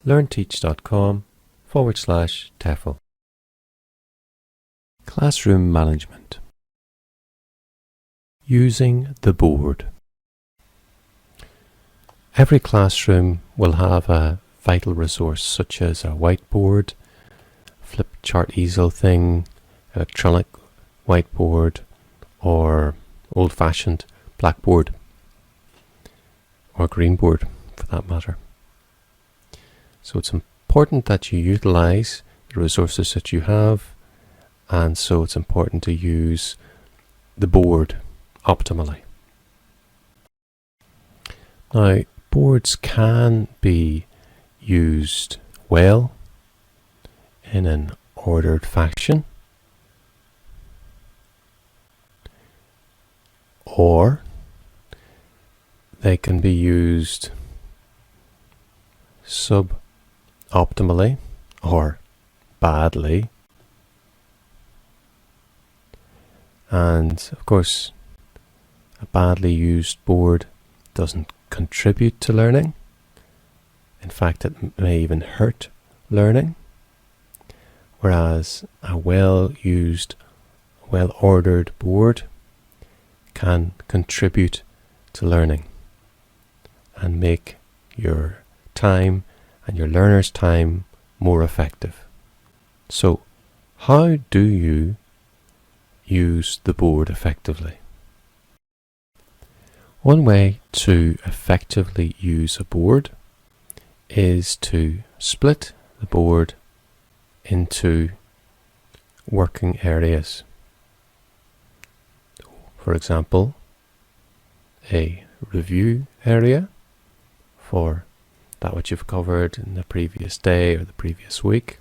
learnteach.com/TEFL. Classroom management. Using the board. Every classroom will have a vital resource such as a whiteboard, flip chart easel thing, electronic whiteboard, or old-fashioned blackboard, or green board for that matter. So it's important that you utilize the resources that you have, and so it's important to use the board optimally. Now, boards can be used well in an ordered fashion, or they can be used suboptimally or badly. And of course, a badly used board doesn't contribute to learning. In fact, it may even hurt learning. Whereas a well-used, well-ordered board can contribute to learning and make your time and your learner's time more effective. So, how do you use the board effectively? One way to effectively use a board is to split the board into working areas. For example, a review area for that which you've covered in the previous day or the previous week,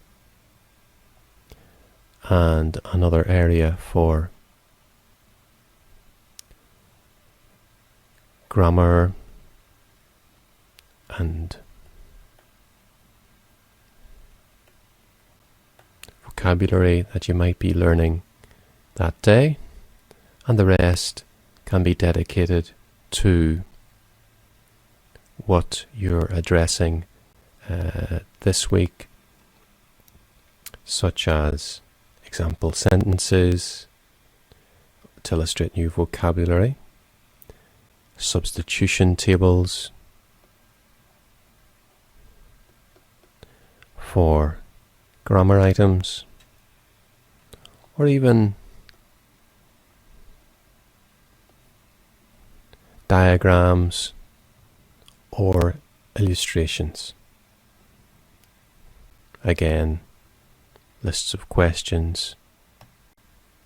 and another area for grammar and vocabulary that you might be learning that day, and the rest can be dedicated to what you're addressing this week, such as example sentences to illustrate new vocabulary, substitution tables for grammar items, or even diagrams or illustrations. Again, lists of questions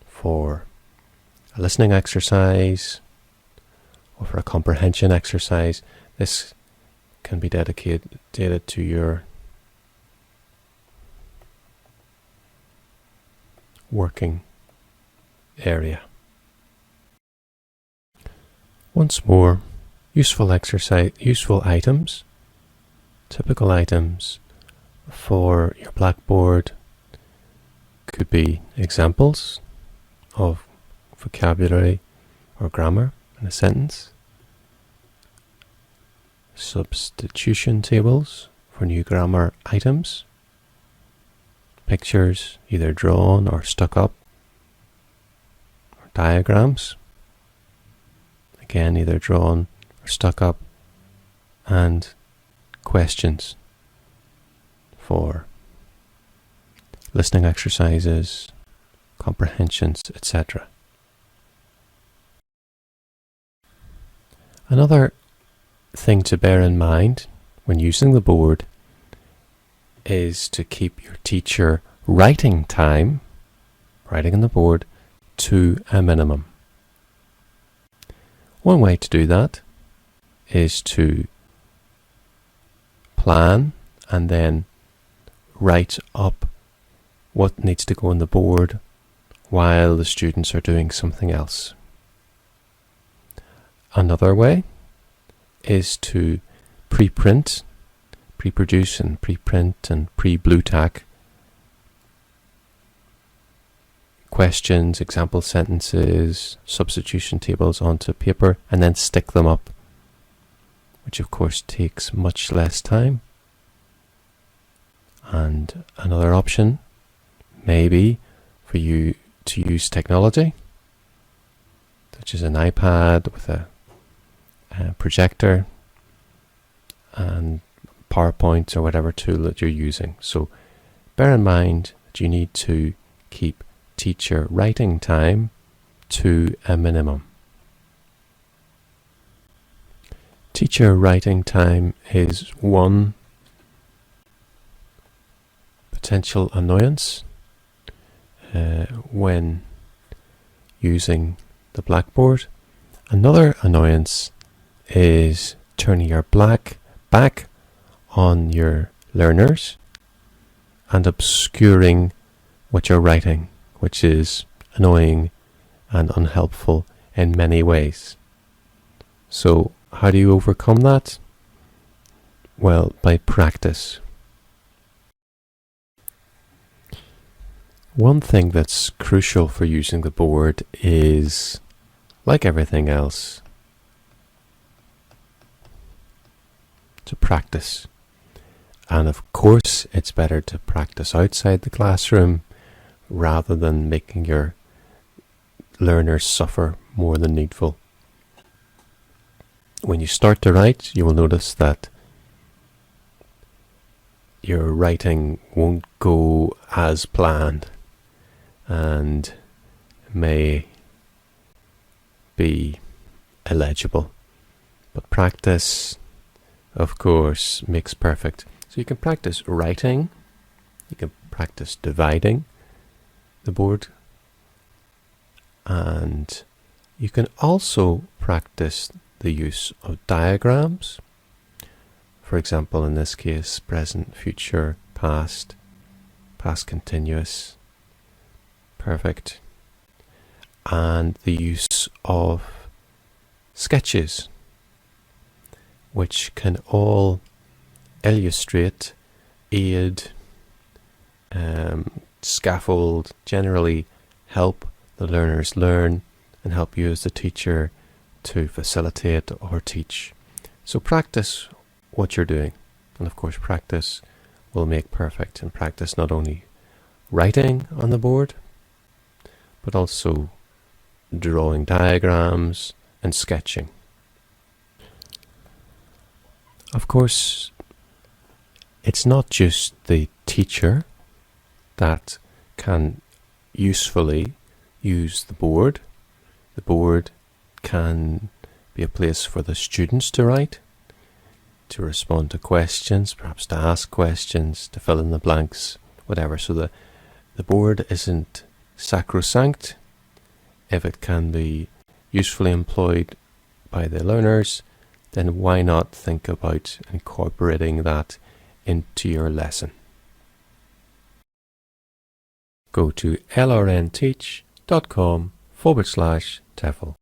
for a listening exercise or for a comprehension exercise. This can be dedicated to your working area. Once more, useful items, typical items for your blackboard could be examples of vocabulary or grammar in a sentence, substitution tables for new grammar items, pictures either drawn or stuck up, or diagrams, again either drawn or stuck up, and questions for listening exercises, comprehensions, etc. Another thing to bear in mind when using the board is to keep your teacher writing time, writing on the board, to a minimum. One way to do that is to plan and then write up what needs to go on the board while the students are doing something else. Another way is to pre-produce and pre-print and pre-blue tack questions, example sentences, substitution tables onto paper and then stick them up, which of course takes much less time And another option may be for you to use technology, such as an iPad with a projector and PowerPoint or whatever tool that you're using. So bear in mind that you need to keep teacher writing time to a minimum. Teacher writing time is one potential annoyance when using the blackboard. Another annoyance is turning your back on your learners and obscuring what you're writing, which is annoying and unhelpful in many ways. So how do you overcome that? Well, by practice. One thing that's crucial for using the board is, like everything else, to practice. And of course, it's better to practice outside the classroom rather than making your learners suffer more than needful. When you start to write, you will notice that your writing won't go as planned and may be illegible. But practice, of course, makes perfect. So you can practice writing, you can practice dividing the board, and you can also practice the use of diagrams. For example, in this case, present, future, past, past continuous, perfect, and the use of sketches, which can all illustrate, aid, scaffold, generally help the learners learn and help you as the teacher to facilitate or teach. So practice what you're doing, and of course practice will make perfect, and practice not only writing on the board but also drawing diagrams and sketching. Of course, it's not just the teacher that can usefully use the board. The board can be a place for the students to write, to respond to questions, perhaps to ask questions, to fill in the blanks, whatever. So the board isn't sacrosanct. If it can be usefully employed by the learners, then why not think about incorporating that into your lesson? Go to lrnteach.com/TEFL.